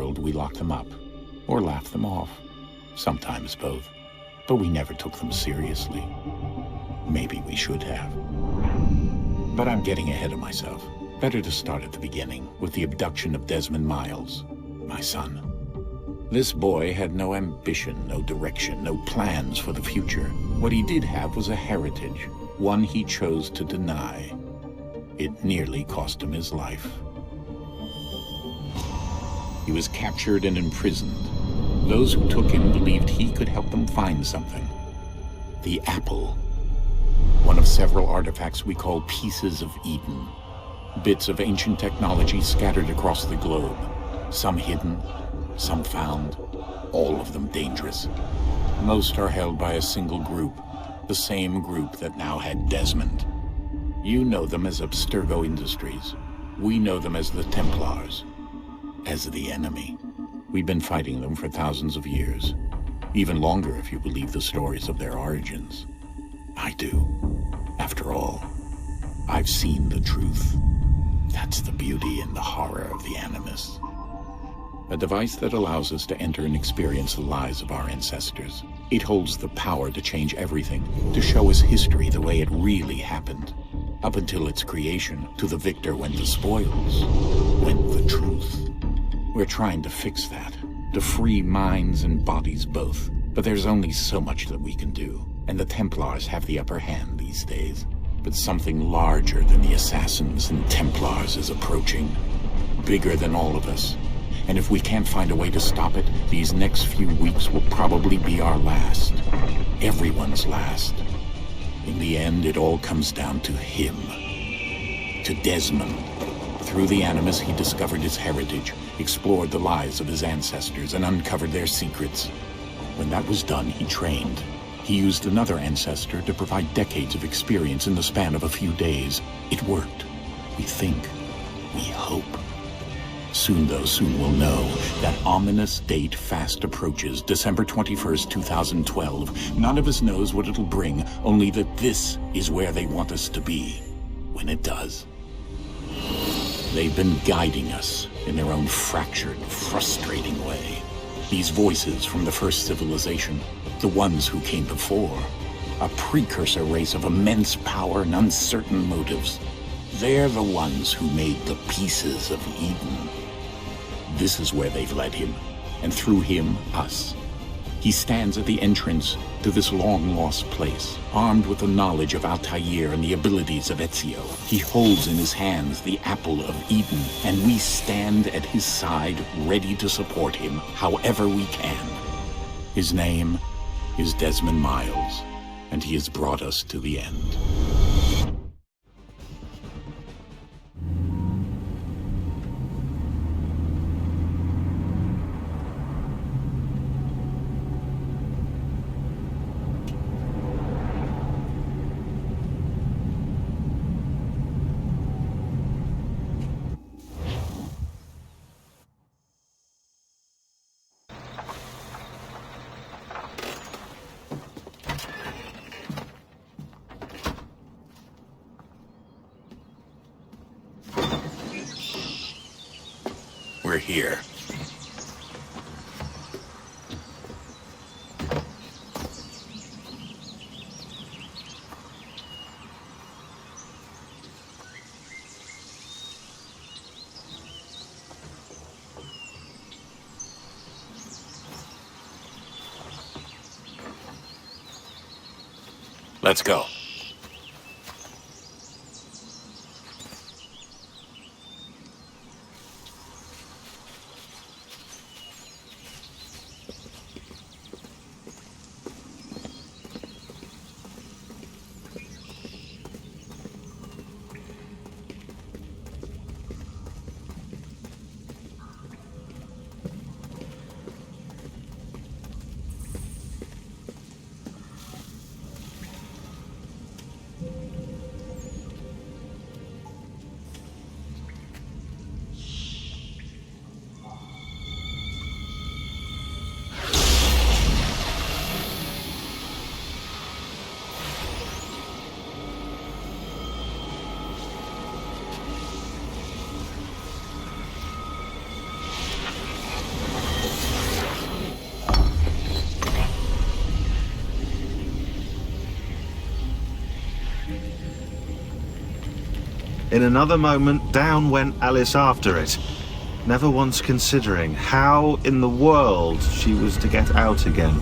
world, we locked them up, or laughed them off. Sometimes both. But we never took them seriously. Maybe we should have. But I'm getting ahead of myself. Better to start at the beginning, with the abduction of Desmond Miles, my son. This boy had no ambition, no direction, no plans for the future. What he did have was a heritage, one he chose to deny. It nearly cost him his life. He was captured and imprisoned. Those who took him believed he could help them find something. The apple. One of several artifacts we call pieces of Eden. Bits of ancient technology scattered across the globe. Some hidden, some found, all of them dangerous. Most are held by a single group, the same group that now had Desmond. You know them as Abstergo Industries. We know them as the Templars, as the enemy. We've been fighting them for thousands of years, even longer if you believe the stories of their origins. I do. After all, I've seen the truth. That's the beauty and the horror of the Animus. A device that allows us to enter and experience the lives of our ancestors. It holds the power to change everything, to show us history the way it really happened. Up until its creation, to the victor went the spoils, went the truth. We're trying to fix that, to free minds and bodies both. But there's only so much that we can do, and the Templars have the upper hand these days. But something larger than the assassins and Templars is approaching, bigger than all of us. And if we can't find a way to stop it, these next few weeks will probably be our last. Everyone's last. In the end, it all comes down to him. To Desmond. Through the Animus, he discovered his heritage, explored the lives of his ancestors, and uncovered their secrets. When that was done, he trained. He used another ancestor to provide decades of experience in the span of a few days. It worked. We think. We hope. Soon we'll know. That ominous date fast approaches, December 21st, 2012. None of us knows what it'll bring, only that this is where they want us to be, when it does. They've been guiding us in their own fractured, frustrating way. These voices from the first civilization, the ones who came before, a precursor race of immense power and uncertain motives. They're the ones who made the pieces of Eden. This is where they've led him, and through him, us. He stands at the entrance to this long-lost place, armed with the knowledge of Altair and the abilities of Ezio. He holds in his hands the apple of Eden, and we stand at his side, ready to support him however we can. His name is Desmond Miles, and he has brought us to the end. We're here. Let's go. In another moment, down went Alice after it, never once considering how in the world she was to get out again.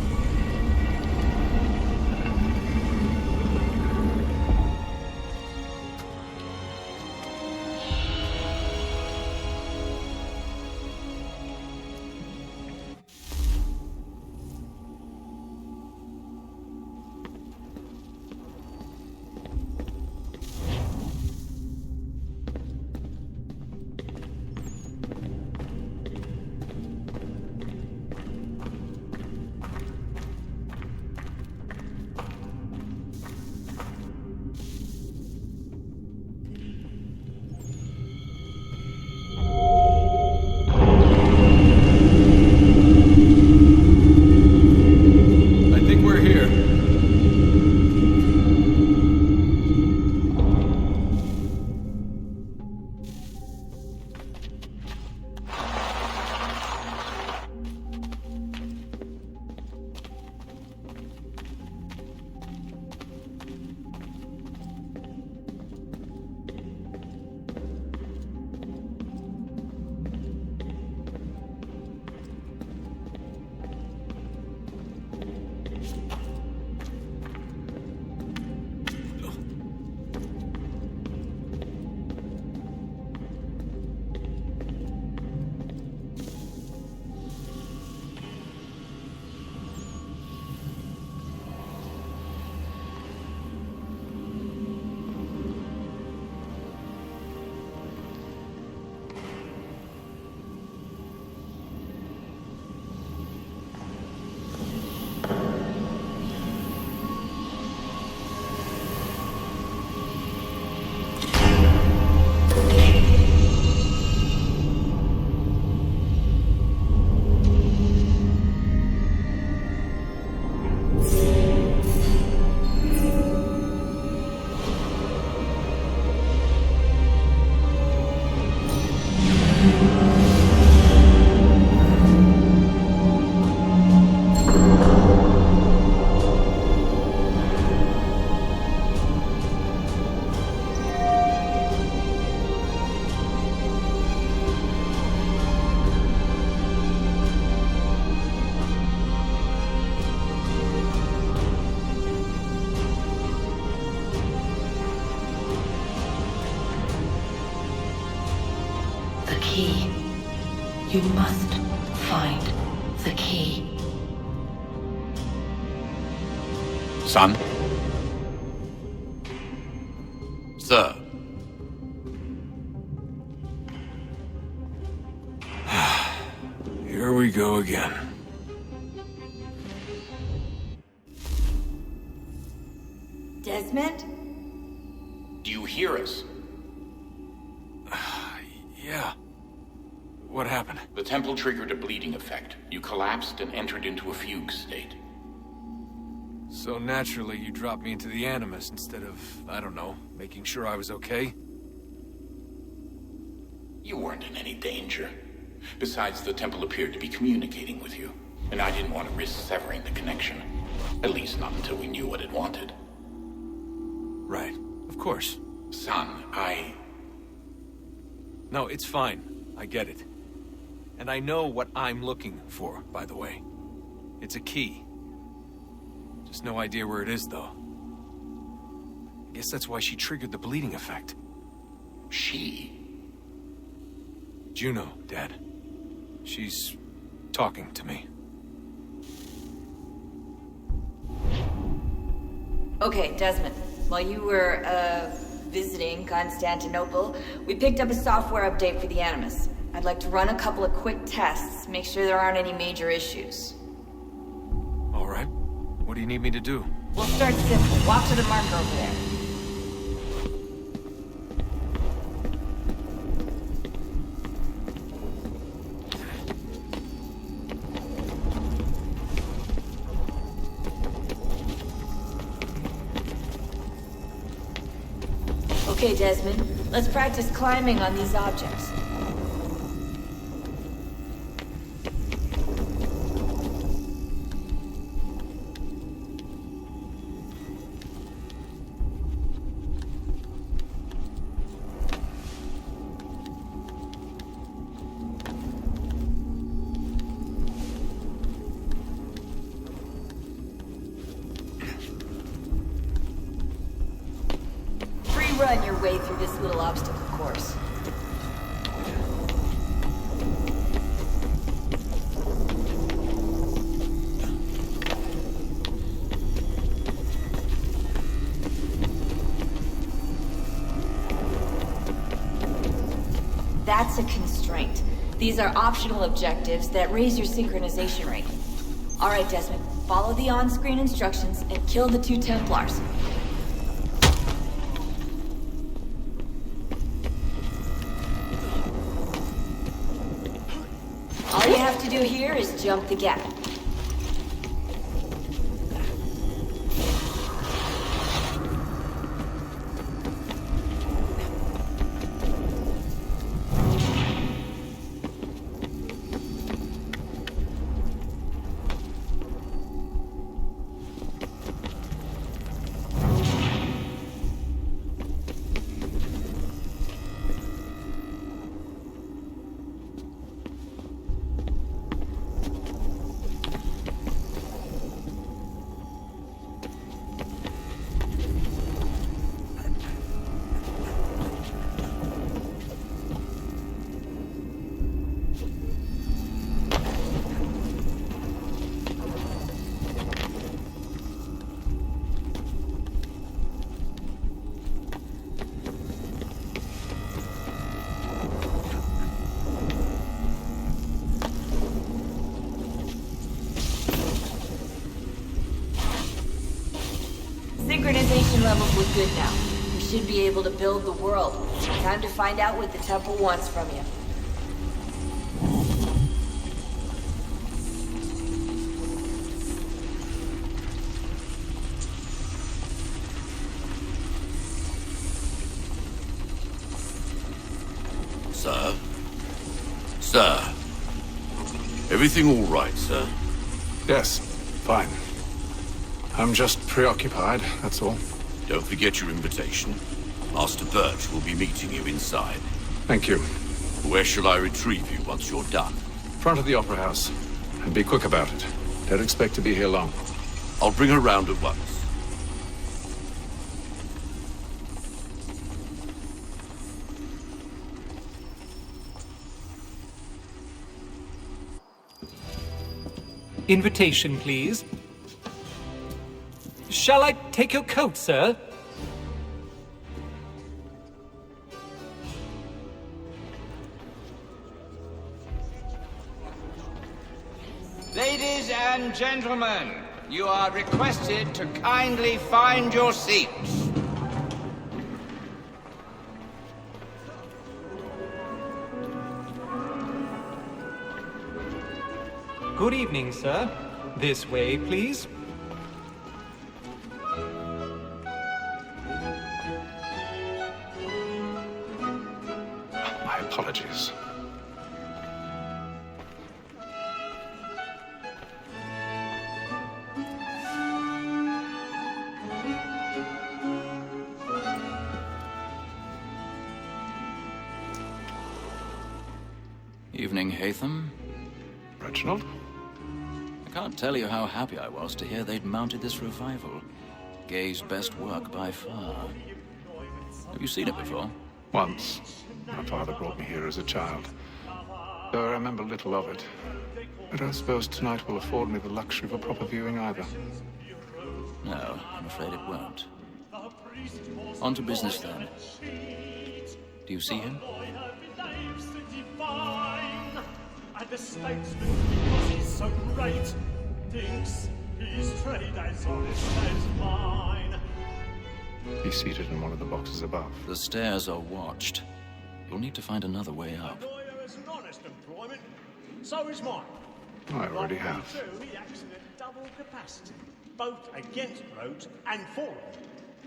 Key. You must find the key. Son? Sir. Here we go again. Desmond? Do you hear us? Yeah. What happened? The temple triggered a bleeding effect. You collapsed and entered into a fugue state. So naturally, you dropped me into the Animus instead of, I don't know, making sure I was okay? You weren't in any danger. Besides, the temple appeared to be communicating with you, and I didn't want to risk severing the connection. At least not until we knew what it wanted. Right. Of course. Son, No, it's fine. I get it. And I know what I'm looking for, by the way. It's a key. Just no idea where it is, though. I guess that's why she triggered the bleeding effect. She? Juno, Dad. She's talking to me. Okay, Desmond. While you were, visiting Constantinople, we picked up a software update for the Animus. I'd like to run a couple of quick tests, make sure there aren't any major issues. All right. What do you need me to do? We'll start simple. Walk to the marker over there. Okay, Desmond. Let's practice climbing on these objects. way through this little obstacle course. That's a constraint. These are optional objectives that raise your synchronization rate. Alright, Desmond. Follow the on-screen instructions and kill the 2 Templars. All you have to do here is jump the gap. Synchronization levels look good now. We should be able to build the world. Time to find out what the temple wants from you. Sir? Sir? Everything all right, sir? Yes, fine. I'm just preoccupied, that's all. Don't forget your invitation. Master Birch will be meeting you inside. Thank you. Where shall I retrieve you once you're done? Front of the Opera House. And be quick about it. Don't expect to be here long. I'll bring her round at once. Invitation, please. Shall I take your coat, sir? Ladies and gentlemen, you are requested to kindly find your seats. Good evening, sir. This way, please. My apologies. Evening, Hatham. Reginald? I can't tell you how happy I was to hear they'd mounted this revival. Gay's best work by far. Have you seen it before? Once. My father brought me here as a child. Though I remember little of it. I don't suppose tonight will afford me the luxury of a proper viewing either. No, I'm afraid it won't. On to business then. Do you see him? And the statesman, because he's so great, thinks his trade as honest as mine. He's seated in one of the boxes above. The stairs are watched. You'll need to find another way up. A lawyer is an honest employment, so is mine. I already have. He acts in a double capacity, both against roads and for them.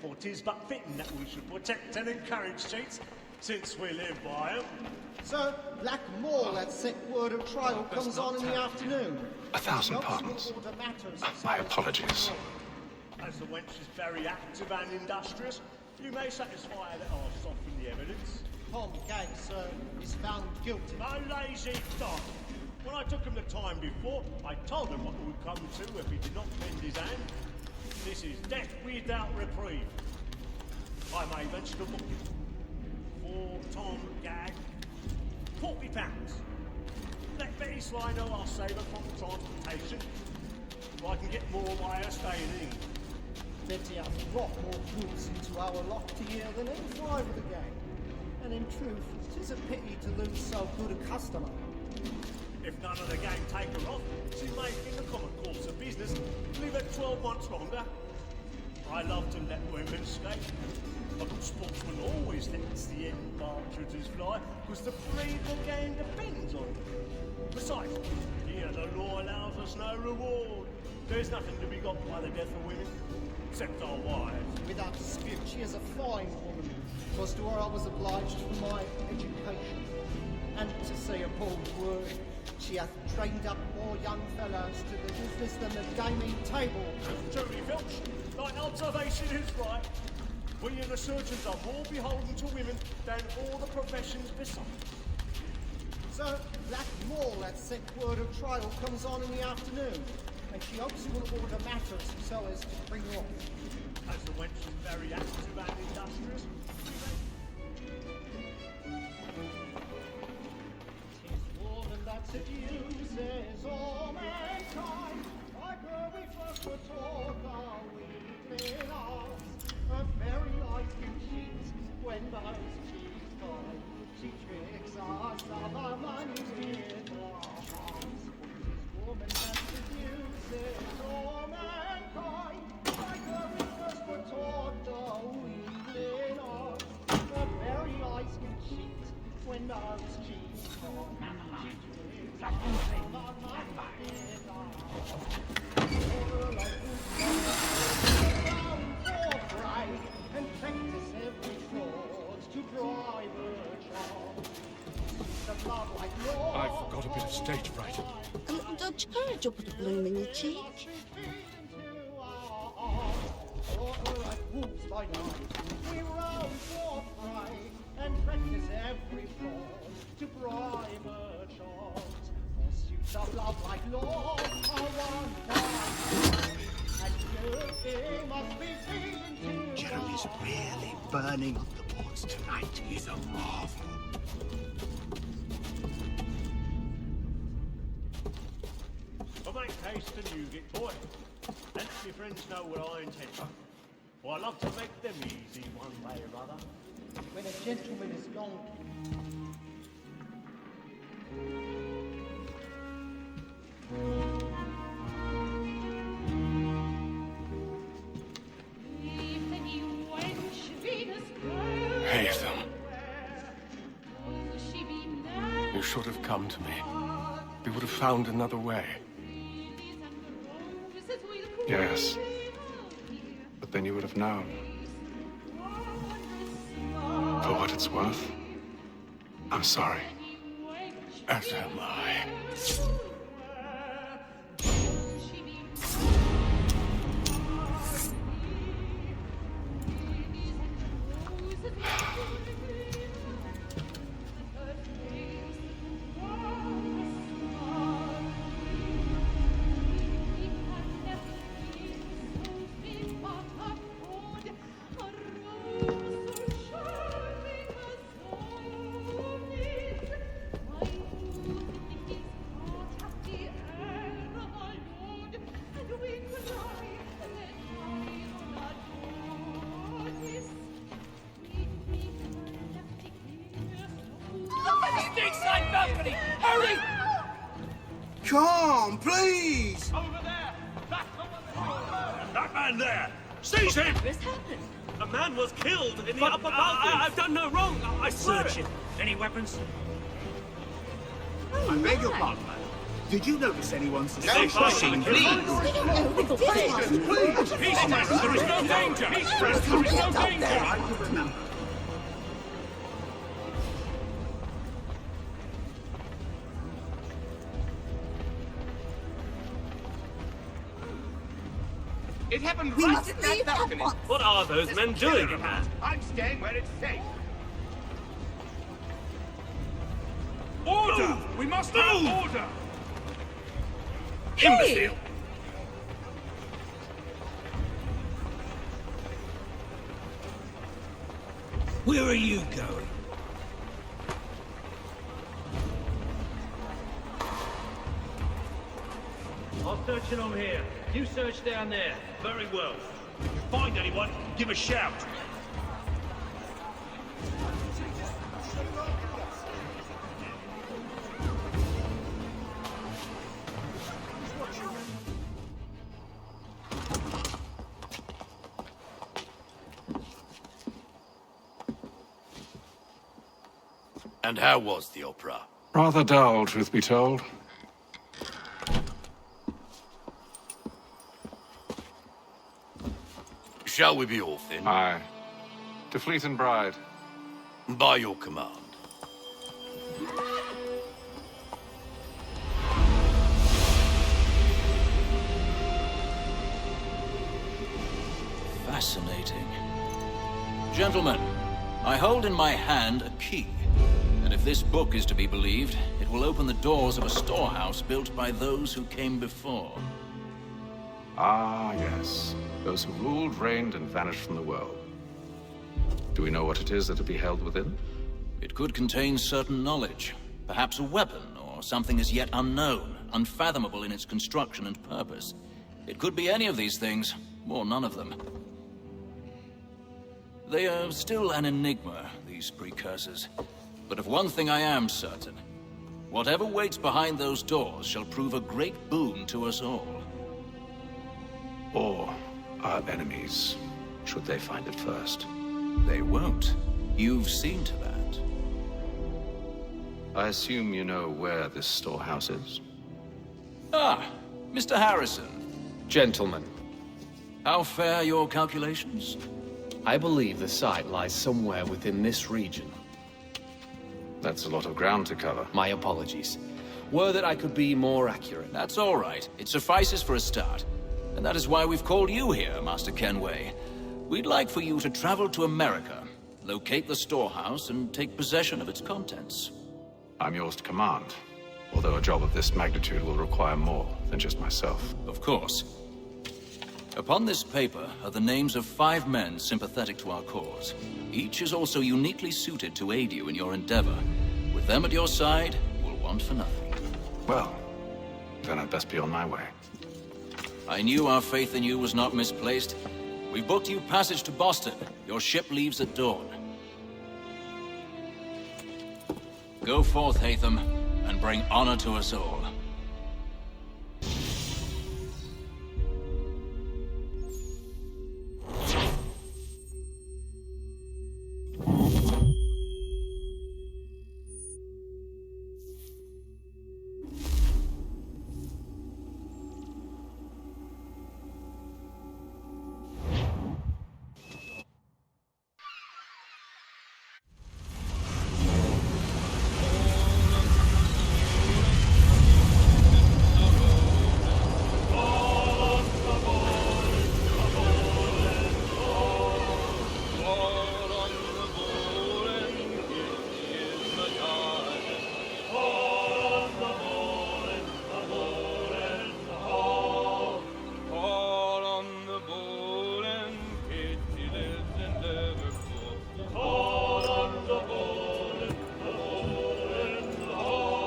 For 'tis but fitting that we should protect and encourage cheats, since we live by them. So, Black Mall, that sick word of trial comes on in the afternoon. 1,000 pardons. My apologies. As the wench is very active and industrious, you may satisfy that I'll soften the evidence. Tom Gay, sir, is found guilty. A lazy dog. When I took him the time before, I told him what it would come to if he did not bend his hand. This is death without reprieve. I may venture to book him. for Tom Gag. £40. Let Betty Sly know I'll save her from transportation. So I can get more by her staying in. Betty has dropped more goods into our locked here than any five of the gang. And in truth, 'tis a pity to lose so good a customer. If none of the gang take her off, she may, in the common course of business, live at 12 months longer. I love to let women escape. A good sportsman always lets the end partridges fly, because the breed of the gang depends on it. Besides, here the law allows us no reward. There's nothing to be got by the death of women, except our wives. Without dispute, she is a fine woman. 'Twas to her I was obliged for my education. And to say a bold word, she hath trained up more young fellows to the business than the gaming table. Truly, Filch, thy observation is right. We and the surgeons are more beholden to women than all the professions besides. Sir, Black Mall hath sent word of trial comes on in the afternoon, and she hopes you will order matters so as to bring her off. As the wench is very active and industrious, that seduces all mankind. Like her we first were taught our weakling arms. Her very life in sheets when those cheeks find. She tricks us of our money's with our arms. This woman that seduces all mankind. Like her we first were taught our weakling arms. Her very eyes can cheat when those cheeks find. I've got a bit of stage fright. A little Dutch courage will put a bloom in your cheek. We roam for pride and practice every form to bribe a child. Pursuits of love like love are one time, and guilty must be seen to Jeremy's really burning up the boards tonight. He's a marvel. I make taste the nougat, boy. Let my friends know what I intend. For I love to make them easy one way or other. when a gentleman is gone. Hazel. You should have come to me. We would have found another way. Yes. But then you would have known. For what it's worth, I'm sorry. As am I. Come, please! Over there! Back over there! That man there! Seize him! What has happened? A man was killed in the upper balcony. I've done no wrong. I swear it. Any weapons? I beg your pardon, madam. Did you notice anyone suspicious? Please! Please! Peace, friends! There is no danger! Peace, friends! There is no danger! It happened right at that balcony. What are those men doing in there? I'm staying where it's safe. Order! We must have order! Imbecile! Where are you going? I'm searching on here. You search down there. Very well. If you find anyone, give a shout. And how was the opera? Rather dull, truth be told. Shall we be off then? Aye. To Fleet and Bride. By your command. Fascinating. Gentlemen, I hold in my hand a key. And if this book is to be believed, it will open the doors of a storehouse built by those who came before. Ah, yes. Those who ruled, reigned, and vanished from the world. Do we know what it is that will be held within? It could contain certain knowledge. Perhaps a weapon, or something as yet unknown, unfathomable in its construction and purpose. It could be any of these things, or none of them. They are still an enigma, these precursors. But of one thing I am certain. Whatever waits behind those doors shall prove a great boon to us all. Or our enemies, should they find it first. They won't. You've seen to that. I assume you know where this storehouse is? Ah, Mr. Harrison. Gentlemen, How fare your calculations? I believe the site lies somewhere within this region. That's a lot of ground to cover. My apologies. Were that I could be more accurate. That's all right. It suffices for a start. And that is why we've called you here, Master Kenway. We'd like for you to travel to America, locate the storehouse, and take possession of its contents. I'm yours to command, although a job of this magnitude will require more than just myself. Of course. Upon this paper are the names of 5 men sympathetic to our cause. Each is also uniquely suited to aid you in your endeavor. With them at your side, we'll want for nothing. Well, then I'd best be on my way. I knew our faith in you was not misplaced. We booked you passage to Boston. Your ship leaves at dawn. Go forth, Hatham, and bring honor to us all.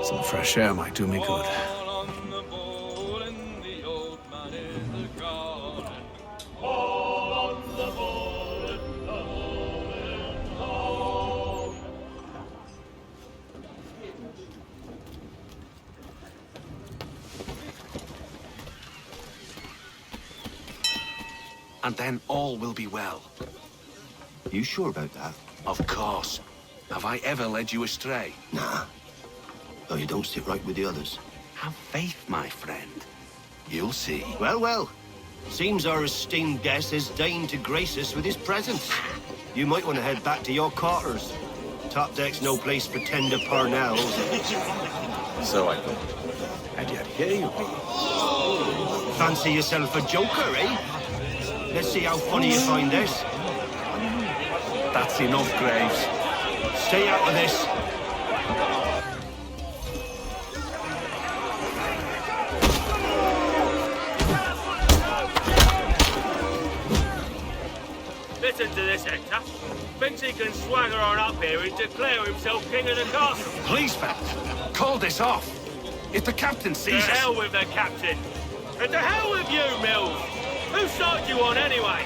Some fresh air might do me good. And then all will be well. You sure about that? Of course. Have I ever led you astray? Nah. Oh, you don't sit right with the others. Have faith, my friend. You'll see. Well, well. Seems our esteemed guest has deigned to grace us with his presence. You might want to head back to your quarters. Top deck's no place for tender parnells. So I thought. And yet here you are. Fancy yourself a joker, eh? Let's see how funny you find this. That's enough, Graves. Stay out of this. Listen to this, Hector. Thinks he can swagger on up here and declare himself king of the castle. Please, Pat. Call this off. If the captain To sees us... hell with the captain. And to hell with you, Mills! Whose side you on, anyway?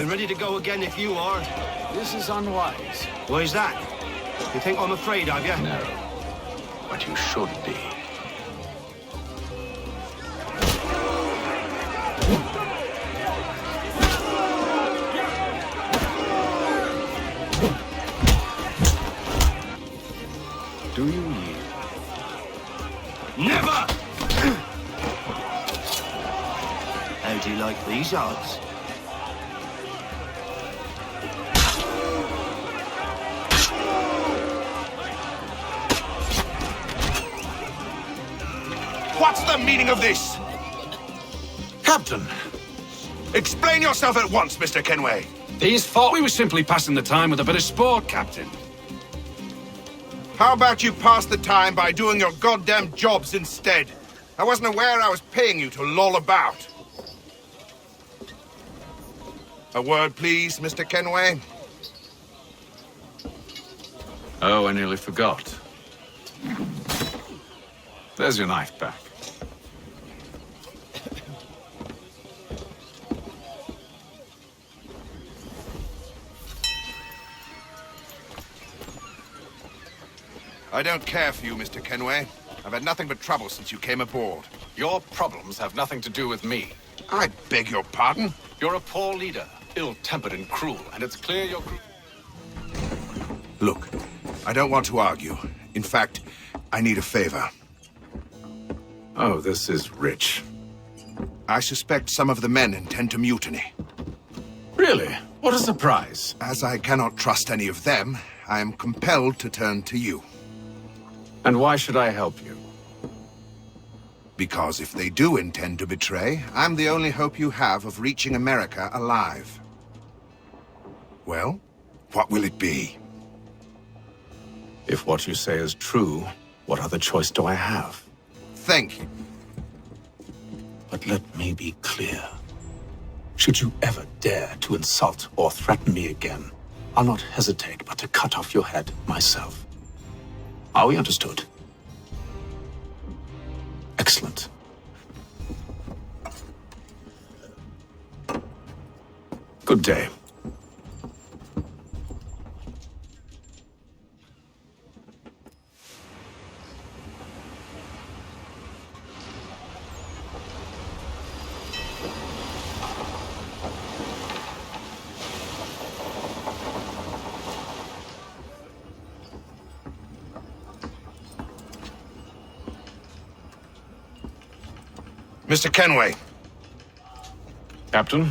I'm ready to go again if you are. This is unwise. Why is that? You think I'm afraid of you? No. But you should be. Do you yield? Never! How do you like these odds? What's the meaning of this? Captain! Explain yourself at once, Mr. Kenway. These thought we were simply passing the time with a bit of sport, Captain. How about you pass the time by doing your goddamn jobs instead? I wasn't aware I was paying you to loll about. A word, please, Mr. Kenway. Oh, I nearly forgot. There's your knife back. I don't care for you, Mr. Kenway. I've had nothing but trouble since you came aboard. Your problems have nothing to do with me. I beg your pardon? You're a poor leader, ill-tempered and cruel, and it's clear you're... Look, I don't want to argue. In fact, I need a favor. Oh, this is rich. I suspect some of the men intend to mutiny. Really? What a surprise. As I cannot trust any of them, I am compelled to turn to you. And why should I help you? Because if they do intend to betray, I'm the only hope you have of reaching America alive. Well, what will it be? If what you say is true, what other choice do I have? Thank you. But let me be clear. Should you ever dare to insult or threaten me again, I'll not hesitate but to cut off your head myself. Are we understood? Excellent. Good day. Mr. Kenway. Captain?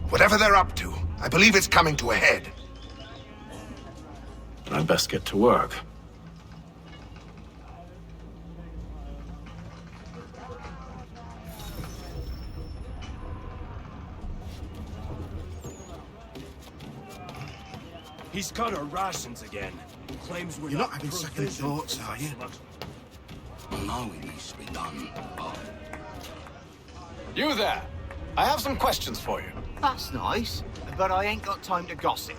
Whatever they're up to, I believe it's coming to a head. I'd best get to work. He's cut our rations again. Claims we're You're not having second thoughts, are you? Well, now it needs to be done. You there! I have some questions for you. That's nice, but I ain't got time to gossip.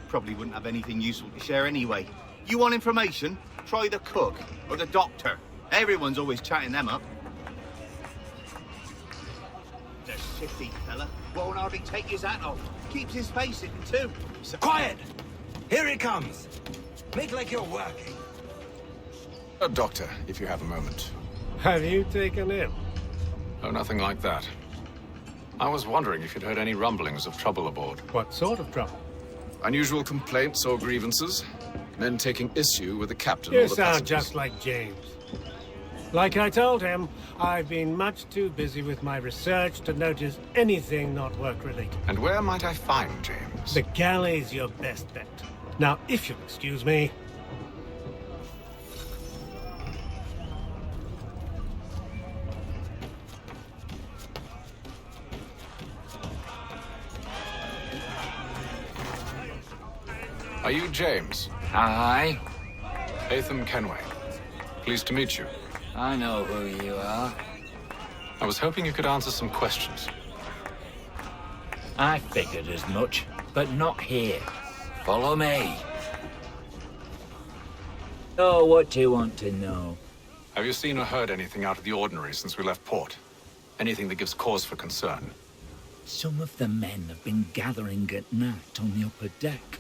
Probably wouldn't have anything useful to share anyway. You want information? Try the cook or the doctor. Everyone's always chatting them up. The shifty fella won't hardly take his hat off. Keeps his face hidden too. So quiet! Here he comes. Make like you're working. Doctor, if you have a moment. Have you taken ill? Oh, nothing like that. I was wondering if you'd heard any rumblings of trouble aboard. What sort of trouble? Unusual complaints or grievances? Men taking issue with the captain You or the sound passengers? just like James. Like I told him, I've been much too busy with my research to notice anything not work-related. And where might I find James? The galley's your best bet. Now, if you'll excuse me... Are you James? Aye. Haytham Kenway. Pleased to meet you. I know who you are. I was hoping you could answer some questions. I figured as much, but not here. Follow me. Oh, what do you want to know? Have you seen or heard anything out of the ordinary since we left port? Anything that gives cause for concern? Some of the men have been gathering at night on the upper deck.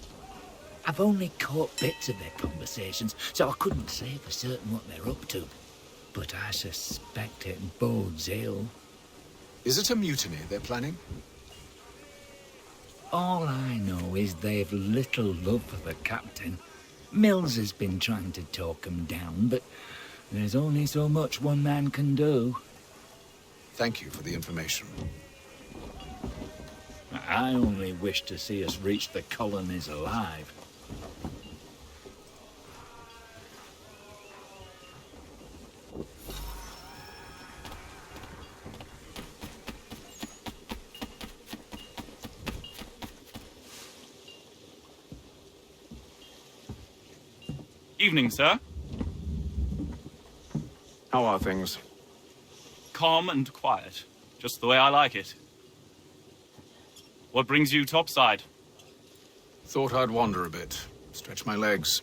I've only caught bits of their conversations, so I couldn't say for certain what they're up to. But I suspect it bodes ill. Is it a mutiny they're planning? All I know is they've little love for the captain. Mills has been trying to talk him down, but there's only so much one man can do. Thank you for the information. I only wish to see us reach the colonies alive. Evening, sir. How are things? Calm and quiet. Just the way I like it. What brings you topside? Thought I'd wander a bit. Stretch my legs.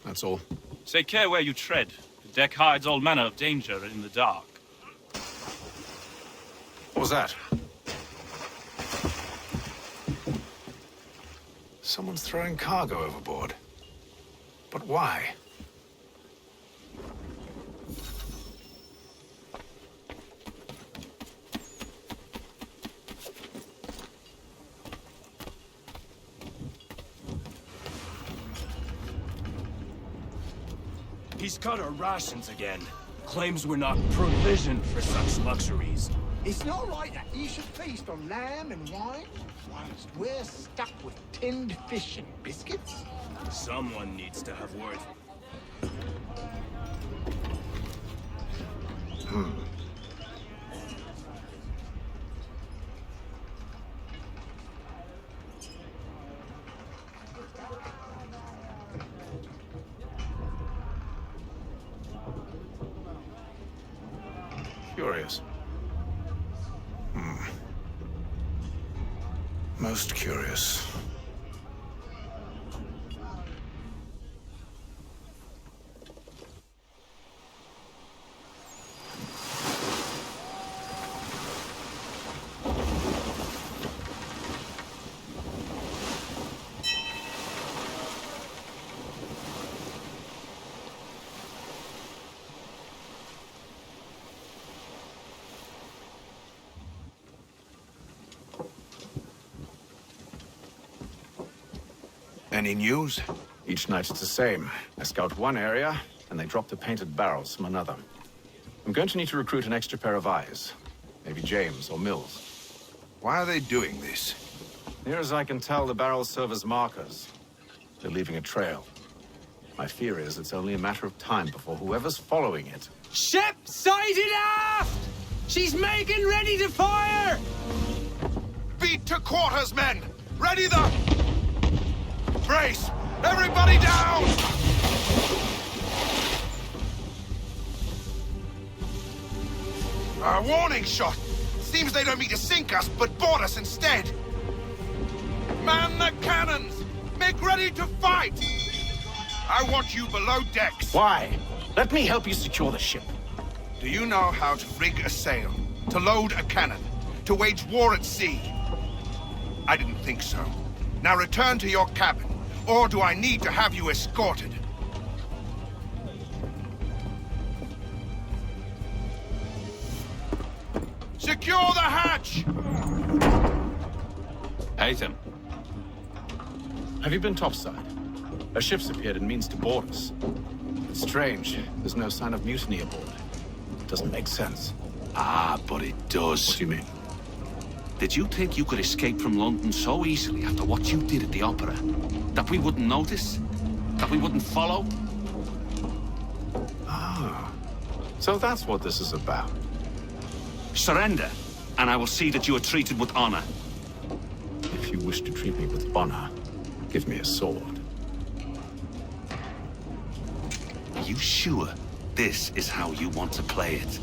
That's all. Take care where you tread. The deck hides all manner of danger in the dark. What was that? Someone's throwing cargo overboard. But why? He's cut our rations again. Claims we're not provisioned for such luxuries. It's not right that you should feast on lamb and wine, whilst we're stuck with tinned fish and biscuits. Someone needs to have word. Curious. Most curious. Any news? Each night it's the same. I scout one area, and they drop the painted barrels from another. I'm going to need to recruit an extra pair of eyes. Maybe James or Mills. Why are they doing this? Near as I can tell, the barrels serve as markers. They're leaving a trail. My fear is it's only a matter of time before whoever's following it... Ship sighted aft! She's making ready to fire! Beat to quarters, men! Ready the... Brace! Everybody down! A warning shot! Seems they don't mean to sink us, but board us instead! Man the cannons! Make ready to fight! I want you below decks. Why? Let me help you secure the ship. Do you know how to rig a sail? To load a cannon? To wage war at sea? I didn't think so. Now return to your cabin, or do I need to have you escorted? Secure the hatch! Haytham. Have you been topside? A ship's appeared and means to board us. It's strange. There's no sign of mutiny aboard. It doesn't make sense. Ah, but it does. What do you mean? Did you think you could escape from London so easily after what you did at the opera? That we wouldn't notice? That we wouldn't follow? Ah. So that's what this is about. Surrender, and I will see that you are treated with honor. If you wish to treat me with honor, give me a sword. you sure this is how you want to play it?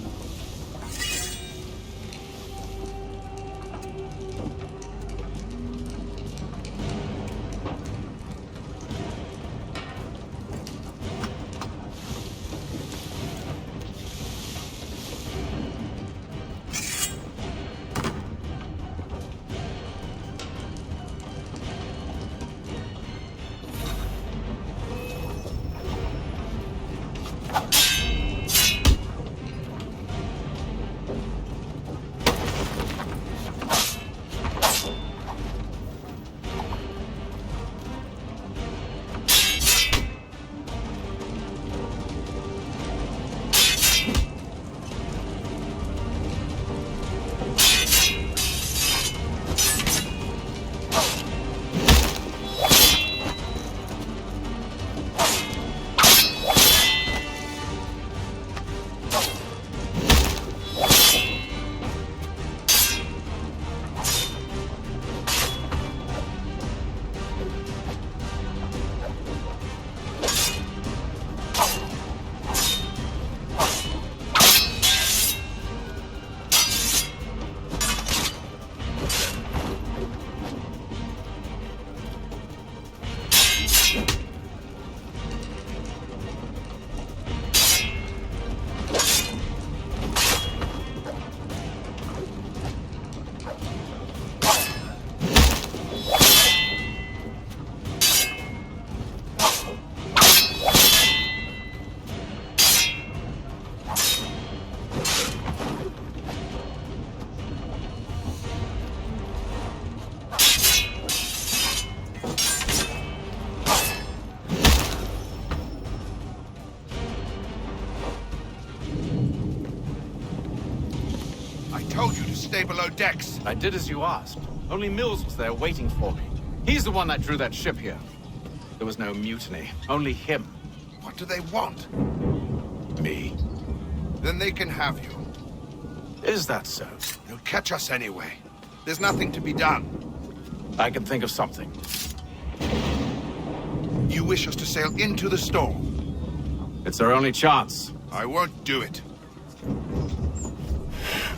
Stay below decks. I did as you asked. Only Mills was there waiting for me. He's the one that drew that ship here. There was no mutiny, only him. What do they want? Me. Then they can have you. Is that so? They'll catch us anyway. There's nothing to be done. I can think of something. You wish us to sail into the storm? It's our only chance. I won't do it.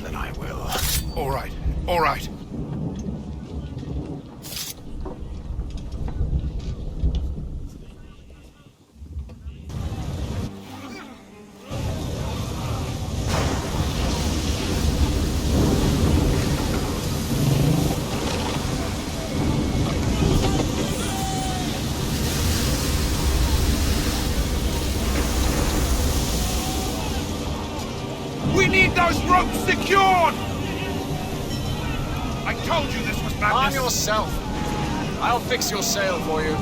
Then I will. All right, all right. We need those ropes secured! I told you this was madness! Arm yourself! I'll fix your sail for you.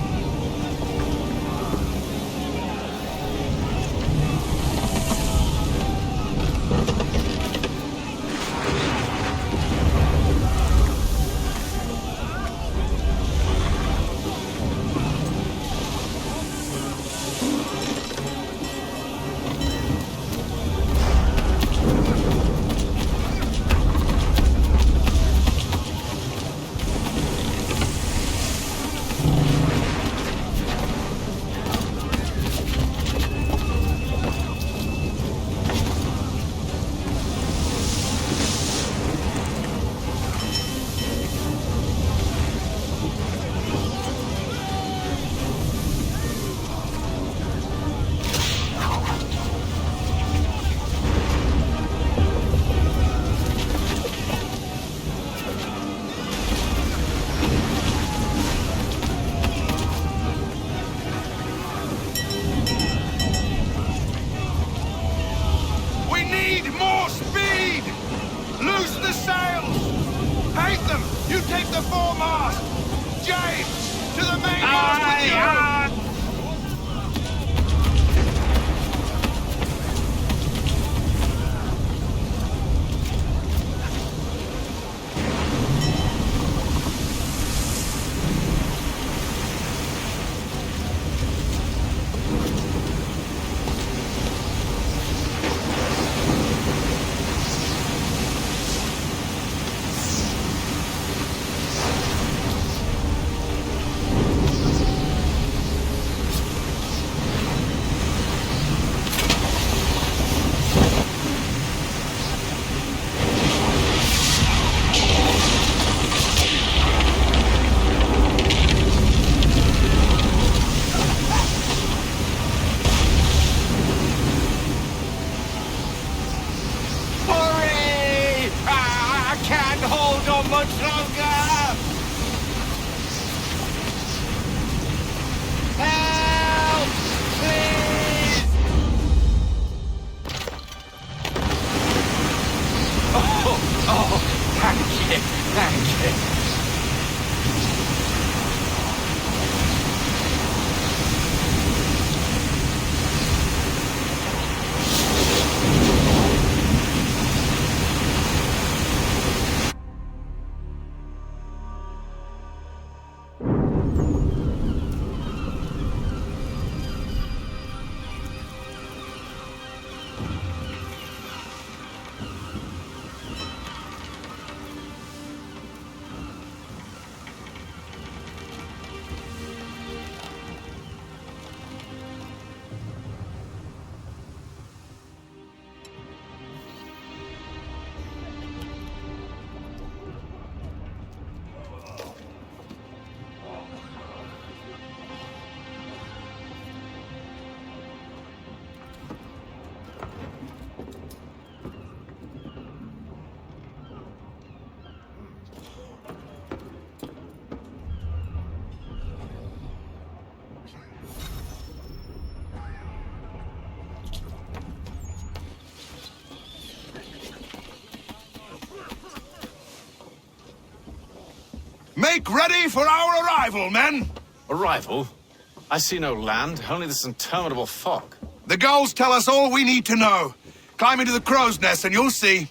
Make ready for our arrival, men! Arrival? I see no land, only this interminable fog. The gulls tell us all we need to know. Climb into the crow's nest and you'll see.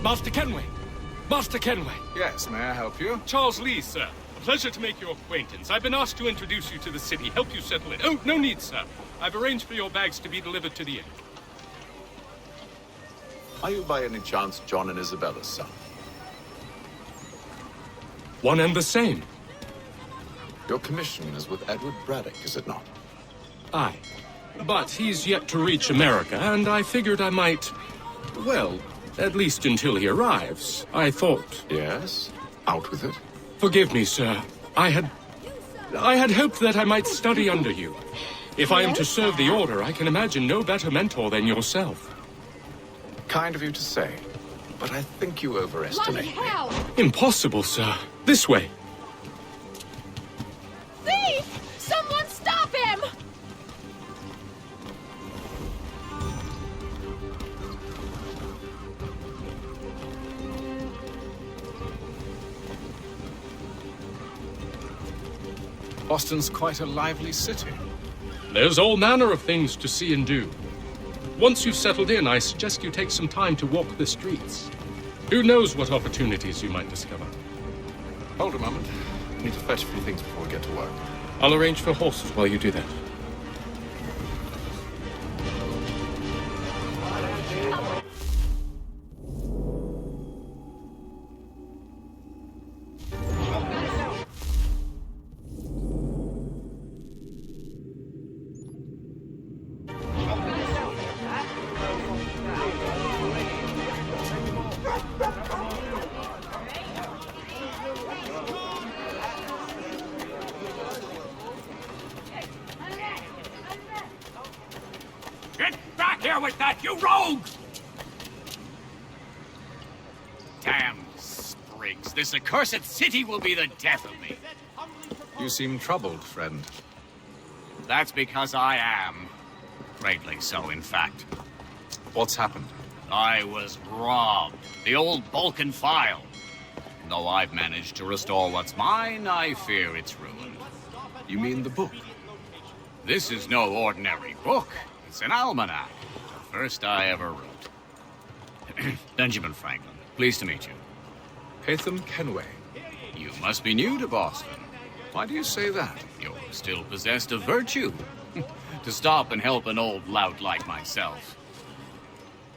Master Kenway! Master Kenway! Yes, may I help you? Charles Lee, sir. A pleasure to make your acquaintance. I've been asked to introduce you to the city, help you settle it. Oh, no need, sir. I've arranged for your bags to be delivered to the inn. Are you by any chance John and Isabella's son? One and the same. Your commission is with Edward Braddock, is it not? Aye. But he's yet to reach America, and I figured I might... well, at least until he arrives. I thought... Yes? Out with it. Forgive me, sir. I had hoped that I might study under you. If I am to serve the Order, I can imagine no better mentor than yourself. Kind of you to say, but I think you overestimate me. Impossible, sir. This way. Thief! Someone stop him! Boston's quite a lively city. There's all manner of things to see and do. Once you've settled in, I suggest you take some time to walk the streets. Who knows what opportunities you might discover. Hold a moment. I need to fetch a few things before we get to work. I'll arrange for horses while you do that. With that, you rogue! Damn sprigs. This accursed city will be the death of me. You seem troubled, friend. That's because I am. Greatly so, in fact. What's happened? I was robbed. The old Balkan file. Though I've managed to restore what's mine, I fear it's ruined. You mean the book? This is no ordinary book. It's an almanac. First I ever wrote. Benjamin Franklin, pleased to meet you. Haytham Kenway. You must be new to Boston. Why do you say that? You're still possessed of virtue. To stop and help an old lout like myself.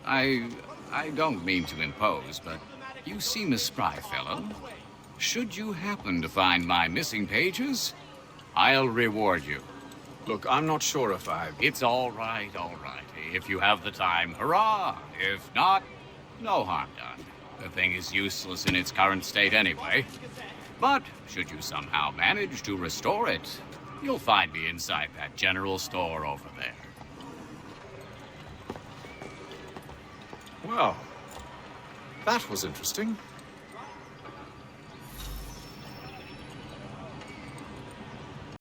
I don't mean to impose, but you seem a spry fellow. Should you happen to find my missing pages, I'll reward you. Look, I'm not sure if It's all right, all right. If you have the time, hurrah! If not, no harm done. The thing is useless in its current state anyway. But should you somehow manage to restore it, you'll find me inside that general store over there. Well, that was interesting.